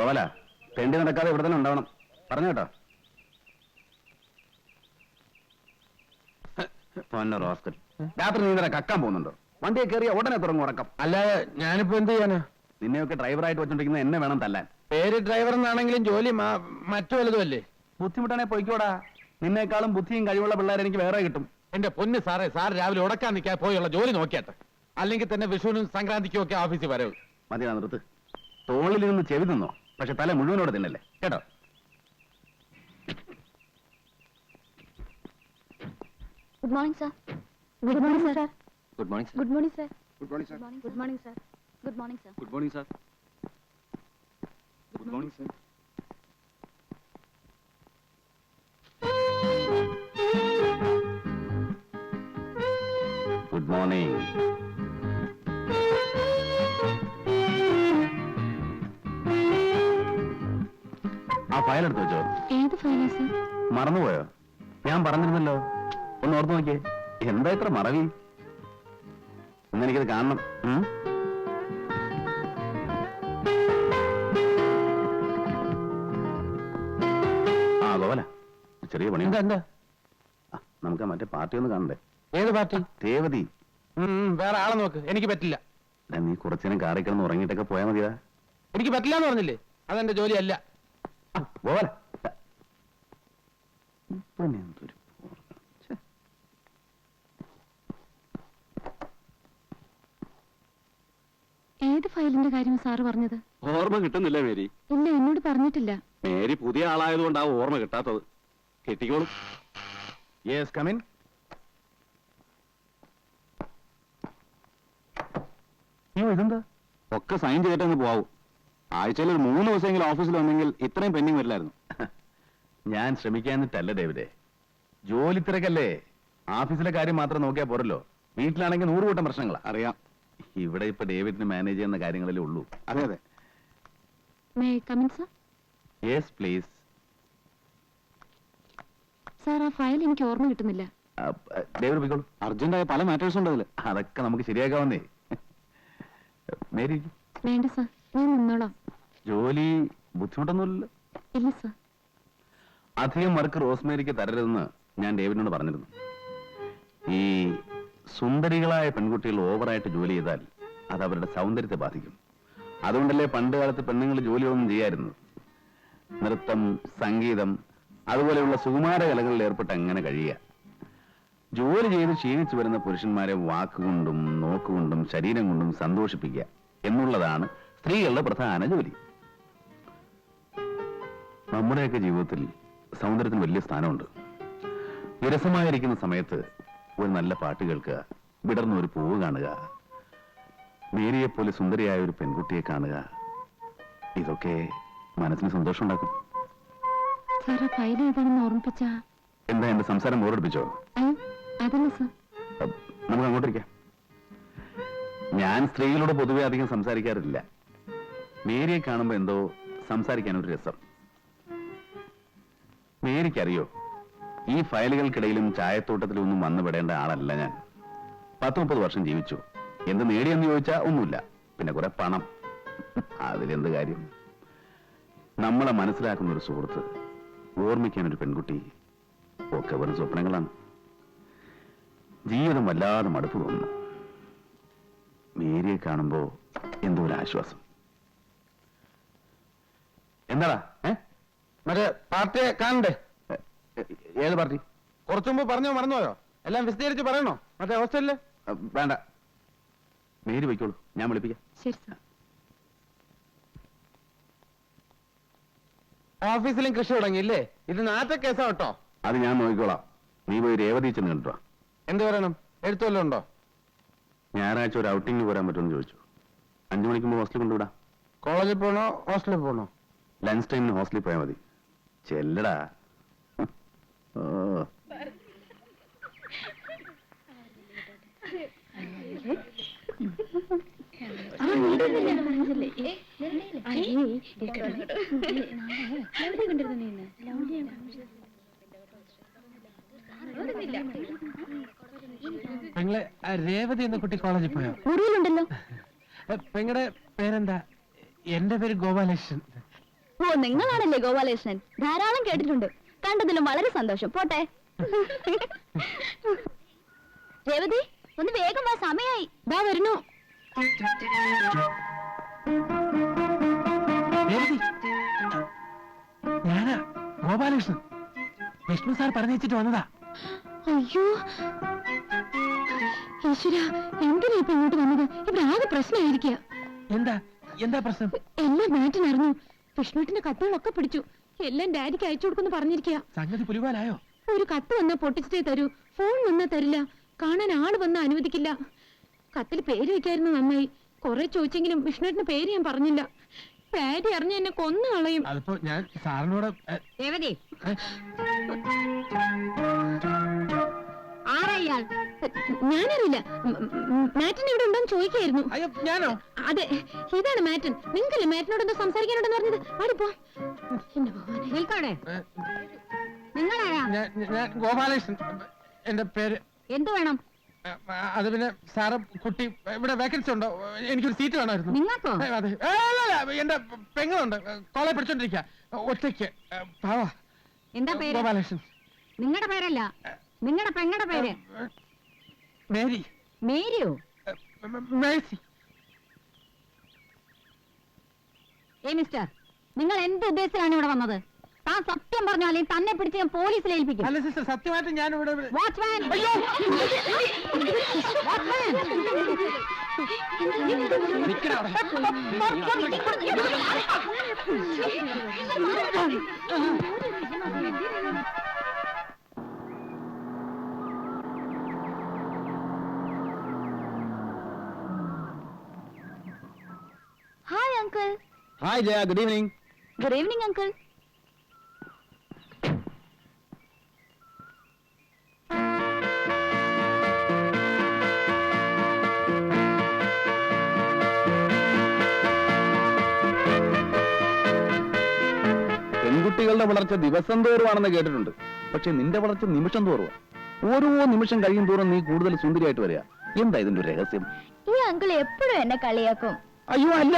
പോവല തെണ്ടി നടക്കാതെ ഇവിടെ തന്നെ ഉണ്ടാവണം. പറഞ്ഞു കേട്ടോ. റോസ്കൽ രാത്രി നീ കക്കാൻ പോകുന്നുണ്ടോ? വണ്ടിയെ കയറിയ ഉടനെ തുടങ്ങും ഉറക്കം. അല്ലാതെ ഞാനിപ്പോ എന്ത് ചെയ്യാനാ? നിന്നെയൊക്കെ ഡ്രൈവറായിട്ട് വെച്ചോണ്ടിരിക്കുന്ന എന്നെ വേണം തല്ലാൻ. പേര് ഡ്രൈവർ എന്നാണെങ്കിലും ജോലി മറ്റു വലുതും അല്ലേ? ബുദ്ധിമുട്ടാണെ പൊയ്ക്കോടാ. നിന്നേക്കാളും ബുദ്ധിയും കഴിവുള്ള പിള്ളേരെ എനിക്ക് വേറെ കിട്ടും. എന്റെ പൊന്ന് സാറേ, സാർ രാവിലെ ഉടക്കാൻ നിൽക്കാൻ പോയുള്ള ജോലി നോക്കിയാട്ടെ. അല്ലെങ്കിൽ തന്നെ വിഷുവിനും സംക്രാന്തിക്കും ഒക്കെ ഓഫീസിൽ വരവ്. മതിയാ നിർത്ത്. തോളിൽ നിന്ന് ചെവി നിന്നോ, പക്ഷെ തല മുഴുവനോടെ തിന്നല്ലേ കേട്ടോ. Good morning sir. Good morning sir. Good morning sir. Good morning sir. Good morning sir. Good morning sir. Good morning sir. Good morning sir. Good morning sir. Good morning. ആ ഫയൽ എടുത്ത് വെച്ചോ. ഏത് ഫയലാ സർ? മറന്നുപോയോ? ഞാൻ പറഞ്ഞിരുന്നല്ലോ, ഒന്ന് ഓർത്ത് നോക്കിയേ. എന്താ ഇത്ര മറവി? ഇന്നെനിക്കത് കാണണം. ആ ഗോവല, ചെറിയ പണി. എന്താ? നമുക്ക് മറ്റേ പാർട്ടി ഒന്ന് കാണണ്ടേ? ഏത് പാർട്ടി? രേവതി. വേറെ ആളെ നോക്ക്, എനിക്ക് പറ്റില്ല. നീ കുറച്ചേരം കാറി കിടന്ന് ഉറങ്ങിയിട്ടൊക്കെ പോയാൽ മതിയാ. എനിക്ക് പറ്റില്ല എന്ന് പറഞ്ഞില്ലേ? അതെന്റെ ജോലിയല്ല. ഗോവല ഏത് ഫയലിന്റെ കാര്യം സാറ് പറഞ്ഞത്? ഓർമ്മ കിട്ടുന്നില്ല മേരി. ഇല്ല, എന്നോട് പറഞ്ഞിട്ടില്ല. മേരി പുതിയ ആളായതുകൊണ്ടാവും ഓർമ്മ കിട്ടാത്തത്. കിട്ടിക്കോളും. Yes, come in. ഇതെന്താ? ഒക്കെ സൈൻ ചെയ്തിട്ടങ്ങ് പോവും. ആഴ്ചയിൽ ഒരു 3 ദിവസമെങ്കിലും ഓഫീസിൽ വന്നെങ്കിൽ ഇത്രയും പെൻഡിങ് വരില്ലായിരുന്നു. ഞാൻ ശ്രമിക്കാന്നിട്ടല്ല ഡേവിഡേ, ജോലി തിരക്കല്ലേ. ഓഫീസിലെ കാര്യം മാത്രം നോക്കിയാൽ പോരല്ലോ. വീട്ടിലാണെങ്കിൽ 100 കൂട്ടം പ്രശ്നങ്ങളാ. അറിയാം. ഇവിടെ ഇപ്പൊ ഡേവിഡിന് മാനേജ് ചെയ്യുന്ന കാര്യങ്ങളല്ലേ ഉള്ളൂ. അതെ അതെ. Yes please. സാർ, ആ ഫയൽ എനിക്ക് ഓർമ്മ കിട്ടുന്നില്ല. ഡേവിഡ് പോയിക്കോളൂ. അർജന്റായ പല മാറ്റേഴ്സ് ഉണ്ട് അതിൽ. അതൊക്കെ നമുക്ക് ശരിയാക്കാവുന്നേ. മേരി വേണ്ട സാർ, ഞാൻ നിന്നോളാം. ജോലി ബുദ്ധിമുട്ടൊന്നുമില്ലല്ലോ? ഇല്ല സാർ. അധികം വർക്ക് റോസ്മേരിക്ക് തരരുതെന്ന് ഞാൻ ഡേവിഡിനോട് പറഞ്ഞിരുന്നു. ഈ സുന്ദരികളായ പെൺകുട്ടികൾ ഓവറായിട്ട് ജോലി ചെയ്താൽ അത് അവരുടെ സൗന്ദര്യത്തെ ബാധിക്കും. അതുകൊണ്ടല്ലേ പണ്ട് കാലത്ത് പെണ്ണുങ്ങൾ ജോലിയൊന്നും ചെയ്യായിരുന്നു. നൃത്തം, സംഗീതം, അതുപോലെയുള്ള സുകുമാര കലകളിൽ ഏർപ്പെട്ട് എങ്ങനെ കഴിയുക. ജോലി ചെയ്ത് ക്ഷീണിച്ചു വരുന്ന പുരുഷന്മാരെ വാക്കുകൊണ്ടും നോക്കുകൊണ്ടും ശരീരം കൊണ്ടും സന്തോഷിപ്പിക്കുക എന്നുള്ളതാണ് സ്ത്രീകളുടെ പ്രധാന ജോലി. നമ്മുടെയൊക്കെ ജീവിതത്തിൽ സൗന്ദര്യത്തിന് വലിയ സ്ഥാനമുണ്ട്. വിരസമായിരിക്കുന്ന സമയത്ത് ഒരു നല്ല പാട്ട് കേൾക്കുക, വിടർന്ന ഒരു പൂവ് കാണുക, മേരിയെപ്പോലെ സുന്ദരിയായ ഒരു പെൺകുട്ടിയെ കാണുക, ഇതൊക്കെ മനസ്സിന് സന്തോഷം ഉണ്ടാക്കും. എന്താ എന്റെ സംസാരം ബോറടിപ്പിച്ചോ? നമുക്ക് അങ്ങോട്ടിരിക്കാം. ഞാൻ സ്ത്രീകളോട് പൊതുവെ അധികം സംസാരിക്കാറില്ല. മേരിയെ കാണുമ്പോ എന്തോ സംസാരിക്കാനൊരു രസം. മേരിക്കറിയോ, ഈ ഫയലുകൾക്കിടയിലും ചായത്തോട്ടത്തിലും ഒന്നും വന്നുപെടേണ്ട ആളല്ല ഞാൻ. 10-30 വർഷം ജീവിച്ചു. എന്ത് നേടിയെന്ന് ചോദിച്ചാ ഒന്നുമില്ല. പിന്നെ കുറെ പണം, അതിലെന്ത് കാര്യം? നമ്മളെ മനസ്സിലാക്കുന്ന ഒരു സുഹൃത്ത്, ഓർമ്മിക്കാനൊരു പെൺകുട്ടി, ഒക്കെ വെറും സ്വപ്നങ്ങളാണ്. ജീവിതം വല്ലാതെ മടുപ്പ് തോന്നുന്നു. മേരിയെ കാണുമ്പോ എന്തോ ഒരു ആശ്വാസം. എന്താടാ? മറ്റേ പാർട്ടിയെ കാണണ്ടേ? ഏത് പാർട്ടി? കുറച്ചു മുമ്പ് പറഞ്ഞോ, മറന്നുപോയോ? എല്ലാം വിശദീകരിച്ച് പറയണോ? മറ്റേ ഹോസ്റ്റലില്? വേണ്ട, മേരി പോയിക്കോളൂ, ഞാൻ വിളിപ്പിക്കാം. ശരി സാർ. ഓഫീസിലും കൃഷി തുടങ്ങിയില്ലേ? ഇത് നാറ്റ കേസാ കേട്ടോ. അത് ഞാൻ നോക്കിക്കോളാം. നീ പോയി രേവതി ചെന്ന് കണ്ടോ. എന്ത് പറയണം? എഴുത്തുവല്ലോ ഉണ്ടോ? ഞായറാഴ്ച ഒരു ഔട്ടിങ്ങിന് പോരാൻ പറ്റുമെന്ന് ചോദിച്ചു. 5 മണിക്ക് മുമ്പ് ഹോസ്റ്റലിൽ കൊണ്ടുവിടാം. കോളേജിൽ പോകണോ ഹോസ്റ്റലിൽ പോകണോ? ലഞ്ച് ടൈമിന് ഹോസ്റ്റലിൽ പോയാൽ മതി. ചെല്ലടാ. പെങ്ങളെ രേവതി എന്ന കുട്ടി കോളേജിൽ പോയോ? മുറിയിലുണ്ടല്ലോ. പെങ്ങളുടെ പേരെന്താ? എന്റെ പേര് ഗോപാലകൃഷ്ണൻ. ഓ, നിങ്ങളാണല്ലേ ഗോപാലകൃഷ്ണൻ? ധാരാളം കേട്ടിട്ടുണ്ട്. കണ്ടതിലും വളരെ സന്തോഷം. പോട്ടെ. രേവതി, ഒന്ന് വേഗം വാ, സമയായി. ദാ വരുന്നു. ഞാനാ ഗോപാലകൃഷ്ണൻ. വിഷ്ണു സാർ പറഞ്ഞിട്ട് വന്നതാ. അയ്യോ ഈശ്വര, എന്തിനാ ഇപ്പൊ ഇങ്ങോട്ട് വന്നത്? ഇവിടെ ആകെ പ്രശ്നമായിരിക്കുക. എന്താ പ്രശ്നം? എല്ലാം മാറ്റിനറിഞ്ഞു. വിഷ്ണുട്ടിന്റെ കത്തുകളൊക്കെ പിടിച്ചു. എല്ലാം ഡാഡിക്ക് അയച്ചു കൊടുക്കുന്നു പറഞ്ഞിരിക്കുക. സംഗതി പുലിവാലായോ? ഒരു കത്ത് വന്നാ പൊട്ടിച്ചിട്ടേ തരൂ, ഫോൺ വന്നാ തരില്ല, കാണാൻ ആള് വന്നാ അനുവദിക്കില്ല. കത്തിൽ പേര് വെക്കായിരുന്നു നന്നായി. കുറെ ചോദിച്ചെങ്കിലും വിഷ്ണുട്ടിന്റെ പേര് ഞാൻ പറഞ്ഞില്ല. ഡാഡി അറിഞ്ഞ എന്നെ കൊന്നു കളയും. അതിപ്പോ ഞാൻ സാറിനോട് രേവതി, ആരായാൾ? ഞാനറിയില്ല. മാറ്റൻ ഇവിടെ ഉണ്ടോന്ന് ചോദിക്കായിരുന്നു. അയ്യോ, ഞാനോ? അതെ, ഇതാണ് മാറ്റൻ. നിങ്ങൾക്കല്ലേ മാറ്റിനോട് എന്തോ സംസാരിക്കാനുണ്ടെന്ന് പറഞ്ഞത്? ആടിപ്പോ. നിൽക്കോടെ. നിങ്ങളാരാ? ഞാൻ ഗോപാലകൃഷ്ണൻ. എന്റെ പേര്. എന്ത് വേണം? അത് പിന്നെ സാറ് കുട്ടി ഇവിടെ വേക്കൻസി ഉണ്ടോ? എനിക്കൊരു സീറ്റ് വേണമായിരുന്നു. നിങ്ങൾക്കോ? അതെ. എന്റെ പെങ്ങളുണ്ട്, കോളേജ് പഠിച്ചോണ്ടിരിക്കുക, ഒറ്റയ്ക്ക്. എന്താ പേര്? ഗോപാലകൃഷ്ണൻ. നിങ്ങളുടെ പേരല്ല, നിങ്ങളുടെ പെങ്ങളുടെ പേര്. മേരി. മേരിയോ? മേഴ്സി. മിസ്റ്റർ, നിങ്ങൾ എന്ത് ഉദ്ദേശത്തിലാണ് ഇവിടെ വന്നത്? താൻ സത്യം പറഞ്ഞാലേ തന്നെ പിടിച്ച് ഞാൻ പോലീസിൽ ഏൽപ്പിക്കും. അല്ല സിസ്റ്റർ, സത്യമായിട്ട് ഞാൻ ഇവിടെ. Watchman! Watchman! Hi uncle. Hi Jaya, good evening. Good evening uncle. പെൺകുട്ടികളുടെ വളർച്ച ദിവസം തോറുമാണെന്ന് കേട്ടിട്ടുണ്ട്. പക്ഷെ നിന്റെ വളർച്ച നിമിഷം തോറുവാ. ഓരോ നിമിഷം കഴിയും തോറും നീ കൂടുതൽ സുന്ദരിയായിട്ട് വരിക. എന്താ ഇതിന്റെ ഒരു രഹസ്യം? ഈ അങ്കിൾ എപ്പോഴും എന്നെ കളിയാക്കും. അയ്യോ അല്ല,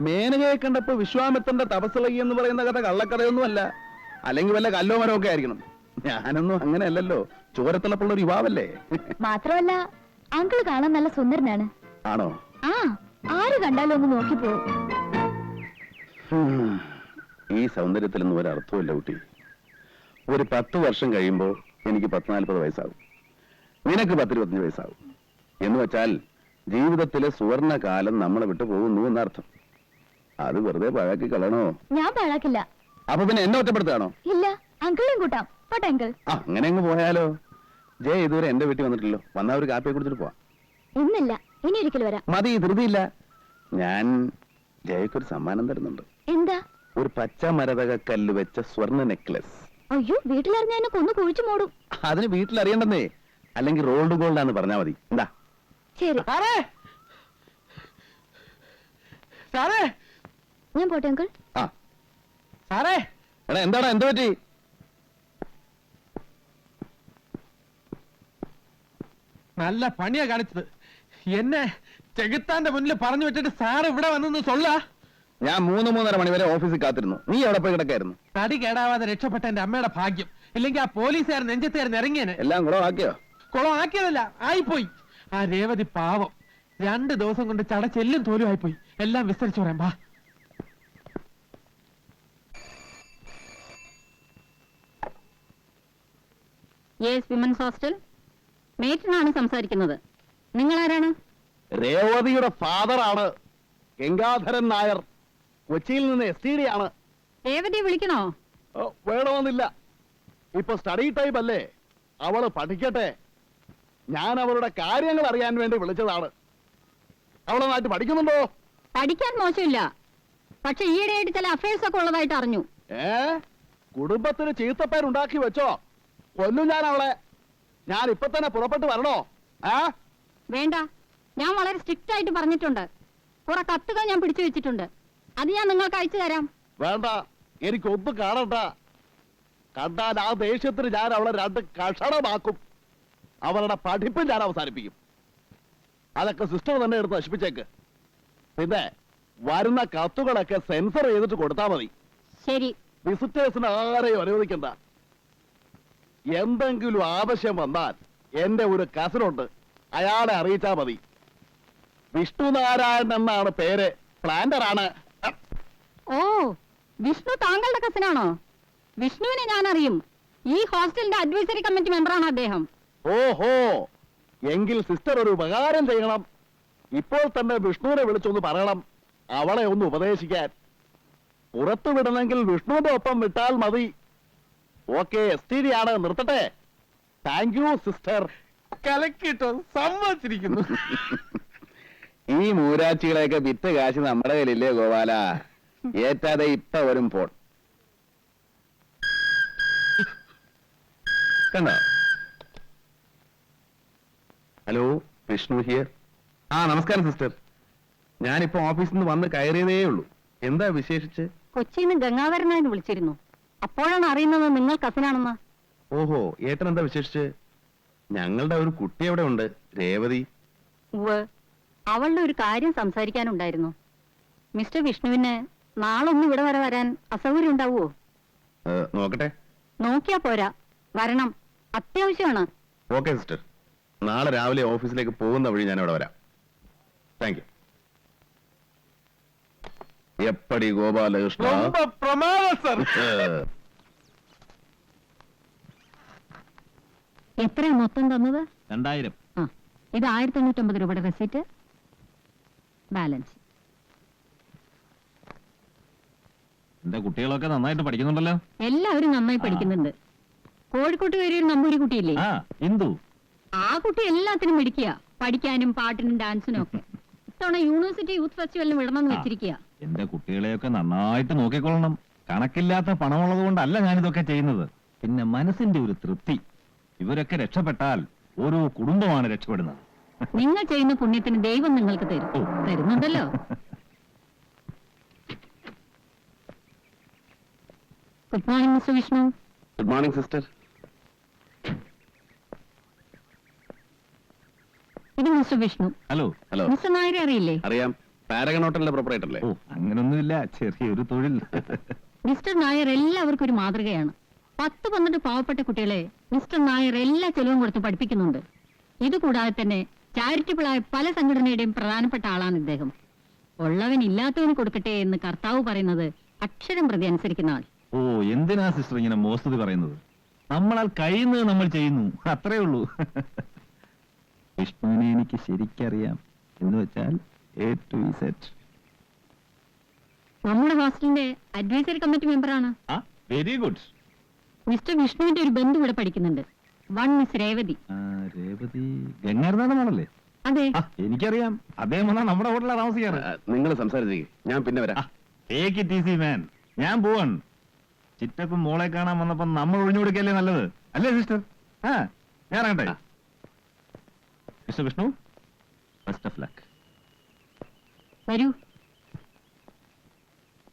മേനകയെ കണ്ടപ്പോ വിശ്വാമിത്രന്റെ തപസ്സളകി എന്ന് പറയുന്ന കഥ കള്ളക്കഥയൊന്നും അല്ല. അല്ലെങ്കിൽ വല്ല കല്ലോ മരമോ ഒക്കെ ആയിരിക്കണം. ഞാനൊന്നും അങ്ങനെ അല്ലല്ലോ, ചോരത്തിളപ്പുള്ള ഒരു യുവാവല്ലേ. മാത്രമല്ല അങ്കിൾ കാണാൻ നല്ല സുന്ദരനാണ്. ആണോ? ആ, ആര് കണ്ടാലും ഒന്ന് നോക്കിപ്പോ. ഈ സൗന്ദര്യത്തിലൊന്നും ഒരർത്ഥമില്ല കുട്ടി. ഒരു 10 വർഷം കഴിയുമ്പോ എനിക്ക് 40 വയസ്സാകും, നിനക്ക് 25 വയസ്സാകും. എന്ന് വെച്ചാൽ ജീവിതത്തിലെ സുവർണ കാലം നമ്മളെ വിട്ടു പോകുന്നു എന്നർത്ഥം. അത് വെറുതെ പഴക്കി കളയണോ? ഞാൻ പാഴാക്കില്ല. അപ്പൊ പിന്നെ എന്നെ ഒറ്റപ്പെടുത്താണോ? ഇല്ല, അങ്കിളും കൂട്ടാം. പോട്ടെ അങ്കിൾ. അങ്ങനെ അങ്ങ് പോയാലോ? ജയ ഇതുവരെ എന്റെ വീട്ടിൽ വന്നിട്ടില്ലോ. വന്നാ ഒരു കാപ്പിയെ കുടിച്ചിട്ട് പോവാം. ഇന്നില്ല, ഇനി ഒരിക്കൽ വരാം. മതി, ധൃതിയില്ല. ഞാൻ ജയക്കൊരു സമ്മാനം തരുന്നുണ്ട്. എന്താ? ഒരു പച്ച മരതക കല്ല് വെച്ച സ്വർണ്ണ നെക്ലസ്. അയ്യോ, വീട്ടിലറിഞ്ഞ എന്നെ കൊന്നു കുഴിച്ചു മൂടും. അതിന് വീട്ടിൽ അറിയണ്ടെന്നേ, അല്ലെങ്കിൽ റോൾഡ് ഗോൾഡാന്ന് പറഞ്ഞാ മതി. എന്താ? ശരി, സാറേ, സാറേ, ഞാൻ പോട്ടെ അങ്കിൾ. ആ സാറേ. എടാ, എന്താടാ, എന്ത് പറ്റി? നല്ല പണിയാ കാണിച്ചത്. എന്നെ ചെകുത്താന്റെ മുന്നിൽ പറഞ്ഞു വെച്ചിട്ട് സാർ ഇവിടെ വന്നെന്ന് സൊല്ല. ഞാൻ 3-3:30 മണി വരെ ഓഫീസിൽ കാത്തിരുന്നു. നീ എവിടെ പോയി കിടക്കായിരുന്നു? തടി കേടാവാതെ രക്ഷപ്പെട്ട എന്റെ അമ്മയുടെ ഭാഗ്യം. ഇല്ലെങ്കിൽ ആ പോലീസുകാരൻ നെഞ്ചത്തേർന്ന് ഇറങ്ങിയനെ. എല്ലാം കുളമാക്കിയോ? കുളം ആക്കിയതല്ല, ആയിപ്പോയി. ആ രേവതി പാവം 2 ദിവസം കൊണ്ട് ചടച്ചെല്ലും തോലും ആയിപ്പോയി. എല്ലാം വിസ്തരിച്ചു പറയാം. ബാ. Yes, women's hostel. മേറ്റനാണ് സംസാരിക്കുന്നത്. നിങ്ങൾ ആരാണ്? രേവതിയുടെ ഫാദറാണ് ഗംഗാധരൻ നായർ. കൊച്ചിയിൽ നിന്ന് STD ആണ്. രേവതിയെ വിളിക്കണോ? വേണമെന്നില്ല, ഇപ്പൊ സ്റ്റഡി ടൈം അല്ലേ, അവള് പഠിക്കട്ടെ. ഞാൻ അവളുടെ കാര്യങ്ങൾ അറിയാൻ വേണ്ടി വിളിച്ചതാണ്. അവളെ നാട്ടിൽ പഠിക്കുന്നുണ്ടോ? പഠിക്കാൻ മോശമില്ല, പക്ഷെ ഈയിടെയായിട്ട് ചില അഫയേഴ്സ് ഒക്കെ ഉള്ളതായിട്ട് അറിഞ്ഞു. കുടുംബത്തിന് ചീത്തപ്പേരുണ്ടാക്കി വെച്ചോ? കൊല്ലും ഞാൻ അവളെ. ഞാൻ ഇപ്പൊ തന്നെ പുറപ്പെട്ടു വരണോ? വേണ്ട, ഞാൻ വളരെ സ്ട്രിക്റ്റ് ആയിട്ട് പറഞ്ഞിട്ടുണ്ട്. കുറെ കത്തുകൾ ഞാൻ പിടിച്ചു വെച്ചിട്ടുണ്ട്, അത് ഞാൻ നിങ്ങൾക്ക് അയച്ചു തരാം. വേണ്ട, എനിക്കൊന്നും കാണണ്ട. കണ്ടാൽ ആ ദേഷ്യത്തിന് ഞാൻ അവളെ 2 കഷണമാക്കും. അവളുടെ പഠിപ്പ് ഞാൻ അവസാനിപ്പിക്കും. അതൊക്കെ സിസ്റ്റർ തന്നെ എടുത്ത് നശിപ്പിച്ചേക്ക്. പിന്നെ വരുന്ന കത്തുകളൊക്കെ സെൻസർ ചെയ്തിട്ട് കൊടുത്താൽ മതി. ശരി. വിസിറ്റേഴ്സിന് ആരെയും അനുവദിക്കണ്ട. എന്തെങ്കിലും ആവശ്യം വന്നാൽ എന്റെ ഒരു കസിനുണ്ട്, അയാളെ അറിയിച്ചാ മതി. വിഷ്ണുനാരായണൻ എന്നാണ് പേര്, പ്ലാന്റർ ആണ്. ഓ, വിഷ്ണു താങ്കളുടെ കസിനാണോ? വിഷ്ണുവിനെ ഞാൻ അറിയും. ഈ ഹോസ്റ്റലിന്റെ അഡ്വൈസറി കമ്മിറ്റി മെമ്പറാണ് അദ്ദേഹം. ഓഹോ, എങ്കിൽ സിസ്റ്റർ ഒരു ഉപകാരം ചെയ്യണം. ഇപ്പോൾ തന്നെ വിഷ്ണുവിനെ വിളിച്ചൊന്ന് പറയണം, അവളെ ഒന്ന് ഉപദേശിക്കാൻ. പുറത്തു വിടണമെങ്കിൽ വിഷ്ണുവിന്റെ ഒപ്പം വിട്ടാൽ മതി. ഓക്കെ, STD ആണ്, നിർത്തട്ടെ. Thank you sister. കലക്കിട്ടോ, സമ്മതിച്ചിരിക്കുന്നു. ഈ മൂരാച്ചികളെയൊക്കെ വിറ്റ് കാശ് നമ്മുടെ കയ്യിലില്ലേ ഗോപാല? ഏറ്റാതെ ഇപ്പൊ വരും ഫോൺ. കണ്ടോ? Hello, Vishnu here. ആ, നമസ്കാരം സിസ്റ്റർ. ഞാനിപ്പോ ഓഫീസിൽ നിന്ന് വന്ന് കയറിയതേ ഉള്ളൂ. എന്താ വിശേഷിച്ച്? കൊച്ചിന്ന് ഗംഗാധരനെ വിളിച്ചിരുന്നു. അപ്പോഴാണ് അറിയുന്നത് നിങ്ങൾ കസിനാണെന്ന്. ഓഹോ, ഏട്ടൻ എന്താ വിശേഷിച്ച്? ഞങ്ങളുടെ ഒരു കുട്ടി അവിടെ ഉണ്ട്, രേവതി. ഉവ്വ്, അവളുടെ ഒരു കാര്യം സംസാരിക്കാനുണ്ടായിരുന്നു. മിസ്റ്റർ വിഷ്ണുവിന് നാളൊന്നും ഇവിടെ വരെ വരാൻ അസൗകര്യം ഉണ്ടാവുമോ? നോക്കട്ടെ. നോക്കിയാ പോരാ, വരണം, അത്യാവശ്യമാണ്. ഓക്കെ സിസ്റ്റർ, നാളെ രാവിലെ ഓഫീസിലേക്ക് പോകുന്ന വഴി ഞാൻ അവിടെ വരാം. Thank you. എപ്പടി ഗോപാലകൃഷ്ണ? ரொம்ப പ്രമാദം സർ. എത്രയാ മൊത്തം തന്നത്? 2000. ആ, ഇത് 1550 രൂപയുടെ റെസിറ്റ്, ബാലൻസ്. എന്റെ കുട്ടികളൊക്കെ നന്നായിട്ട് പഠിക്കുന്നുണ്ടല്ലോ. എല്ലാവരും നന്നായി പഠിക്കുന്നുണ്ട്. കോഴിക്കോട്ടുകാരി ഒരു നമ്പൂരി കുട്ടിയില്ലേ, ആ, ഇന്ദു. ആ കുട്ടി എല്ലാത്തിനും മിടിക്കുക, പഠിക്കാനും പാട്ടിനും ഡാൻസിനും ഒക്കെ. ഇത്തവണ യൂണിവേഴ്സിറ്റി യൂത്ത് ഫെസ്റ്റിവലിന് വിടണമെന്ന് വെച്ചിരിക്കുക. എന്റെ കുട്ടികളെയൊക്കെ നന്നായിട്ട് നോക്കിക്കൊള്ളണം. കണക്കില്ലാത്ത പണമുള്ളത് കൊണ്ടല്ല ഞാനിതൊക്കെ ചെയ്യുന്നത്. പിന്നെ മനസ്സിന്റെ ഒരു തൃപ്തി. ഇവരൊക്കെ രക്ഷപ്പെട്ടാൽ ഓരോ കുടുംബമാണ് രക്ഷപ്പെടുന്നത്. നിങ്ങൾ ചെയ്യുന്ന പുണ്യത്തിന് ദൈവം നിങ്ങൾക്ക് തരും. ഓ. തരുന്നുണ്ടല്ലോ. Good morning mister Vishnu. Good morning sister. ഇത് mister Vishnu. Hello. Hello. Mister നായരെ അറിയില്ലേ? അറിയാം, പാരഗൺ ഹോട്ടലിന്റെ പ്രൊപ്പറേറ്റർ അല്ലേ? ഓ, അങ്ങനൊന്നുമില്ല, ചെറിയൊരു തൊഴിൽ. മിസ്റ്റർ നായർ എല്ലാവർക്കും ഒരു മാതൃകയാണ്. 10-12 പാവപ്പെട്ട കുട്ടികളെ മിസ്റ്റർ നായർ എല്ലാ ചെലവും കൊടുത്ത് പഠിപ്പിക്കുന്നുണ്ട്. ഇതുകൂടാതെ തന്നെ ചാരിറ്റബിളായ പല സംഘടനയുടെയും പ്രധാനപ്പെട്ട ആളാണ് ഇദ്ദേഹം. ഉള്ളവൻ ഇല്ലാത്തവന് കൊടുക്കട്ടെ എന്ന് കർത്താവ് പറയുന്നത് അക്ഷരം പ്രതി അനുസരിക്കുന്ന ആൾ. ഓ, എന്തിനാ സിസ്റ്റർ ഇങ്ങനെ മോസ്തുതി പറയുന്നത്? നമ്മളാൽ കഴിയുന്നത് നമ്മൾ ചെയ്യുന്നു, അത്രേ ഉള്ളൂ. വിഷ്ണുവിനെ എനിക്ക് ശരിക്കറിയാം. എന്ന് വെച്ചാൽ A to Z. നമ്മുടെ ഹോസ്റ്റലിന്റെ അഡ്വൈസറി കമ്മിറ്റി മെമ്പറാണ്. ആ, വെരി ഗുഡ്. മിസ്റ്റർ വിഷ്ണുവിന്റെ ഒരു ബന്ധു ഇവിടെ പഠിക്കുന്നുണ്ട്. One miss Revathi. രേവതി ഗംഗാരനാഥ മോളല്ലേ? അതെ. ആ, എനിക്കറിയാം. അദ്ദേഹം വന്നാ നമ്മുടെ ഹോട്ടലിലാണ് താമസിക്കാറ്. നിങ്ങൾ സംസാരിച്ചേ, ഞാൻ പിന്നെ വരാം. Take it easy man. ഞാൻ പോവാൻ. ചിറ്റപ്പം മോളെ കാണാൻ വന്നപ്പോ നമ്മൾ ഒഴിഞ്ഞു കൊടുക്കല്ലേ നല്ലത്, അല്ലേ സിസ്റ്റർ? ആ, ഞാൻ ഇറങ്ങട്ടെ. Mister Vishnu, best of luck. വരൂ.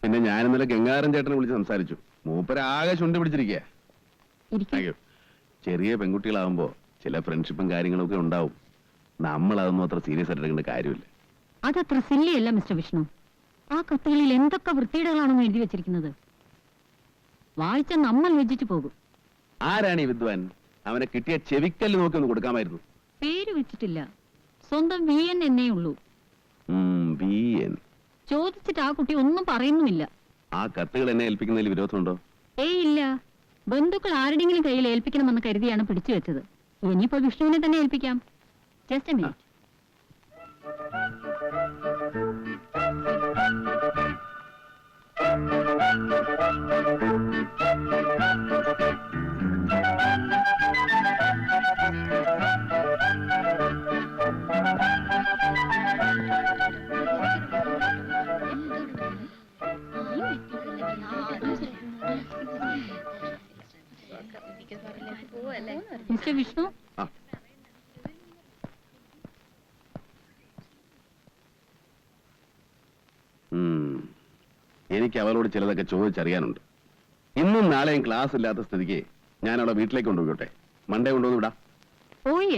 പിന്നെ ഞാൻ ഇന്നലെ ഗംഗാരൻ ചേട്ടനെ വിളിച്ച് സംസാരിച്ചു. മൂപ്പര് ആകെ ചുണ്ടി പിടിച്ചിരിക്കുക. ഇരിക്കൂ. Thank you. ചെറിയ പെൺകുട്ടികളാവുമ്പോ ചില ഫ്രണ്ട്ഷിപ്പും കാര്യങ്ങളൊക്കെ ഉണ്ടാവും. നമ്മൾ അതൊന്നും അത്ര സീരിയസ് ആയിട്ട് എടുക്കേണ്ട കാര്യമില്ല. അതത്ര സില്ലിയല്ല മിസ്റ്റർ വിഷ്ണു. ആ കത്തുകളിൽ എന്തൊക്കെ വൃത്തിയിടകളാണെന്ന് എഴുതി വെച്ചിരിക്കുന്നത്. വായിച്ച നമ്മൾ ലജ്ജിച്ചു പോകും. ആരാണ് ഈ വിദ്വാൻ? അവനെ കിട്ടിയ ചെവിക്കല്ല് നോക്കി ഒന്ന് കൊടുക്കാമായിരുന്നു. പേര് വെച്ചിട്ടില്ല, സ്വന്തം VN എന്നേ ഉള്ളൂ. VN. ചോദിച്ചിട്ട് ആ കുട്ടി ഒന്നും പറയുന്നുമില്ല. ആ കത്തുകൾ എന്നെ ഏൽപ്പിക്കുന്നതിൽ വിരോധമുണ്ടോ? ഏയ് ഇല്ല. ബന്ധുക്കൾ ആരുടെങ്കിലും കയ്യിൽ ഏൽപ്പിക്കണമെന്ന് കരുതിയാണ് പിടിച്ചു വെച്ചത്. ഇനിയിപ്പോ വിഷ്ണുവിനെ തന്നെ ഏൽപ്പിക്കാം. Just a minute. Mister Vishnu, ആ. എനിക്ക് അവളോട് ചിലതൊക്കെ ചോദിച്ചറിയാനുണ്ട്. ഇന്നും നാളെയും ക്ലാസ് ഇല്ലാത്ത സ്ഥിതിക്ക് ഞാൻ അവളെ വീട്ടിലേക്ക് കൊണ്ടുപോയിട്ടെ. മൺഡേ കൊണ്ടുവന്ന് വിടാം. Oh yes.